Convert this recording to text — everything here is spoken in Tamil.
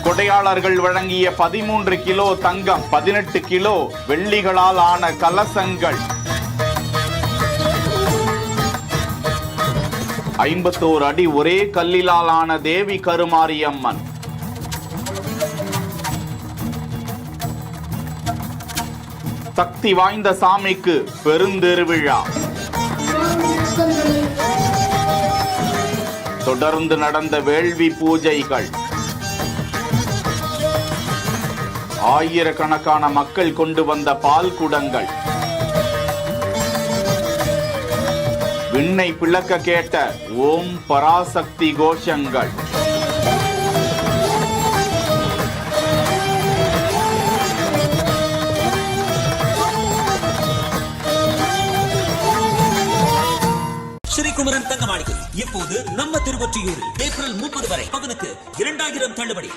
கொடையாளர்கள் வழங்கிய 13 கிலோ தங்கம், 18 கிலோ வெள்ளிகளால் ஆன கலசங்கள், 51 அடி ஒரே கல்லிலால் ஆன தேவி கருமாரியம்மன், சக்தி வாய்ந்த சாமிக்கு பெருந்திருவிழா. தொடர்ந்து நடந்த வேள்வி பூஜைகள், ஆயிரக்கணக்கான மக்கள் கொண்டு வந்த பால் குடங்கள், விண்ணை பிளக்க கேட்ட ஓம் பராசக்தி கோஷங்கள், ஸ்ரீகுமரன் தங்க மாளிகை இப்போது நம்ம திருவொற்றியூரில் ஏப்ரல் 30 வரை பவனுக்கு 2000 தள்ளுபடி.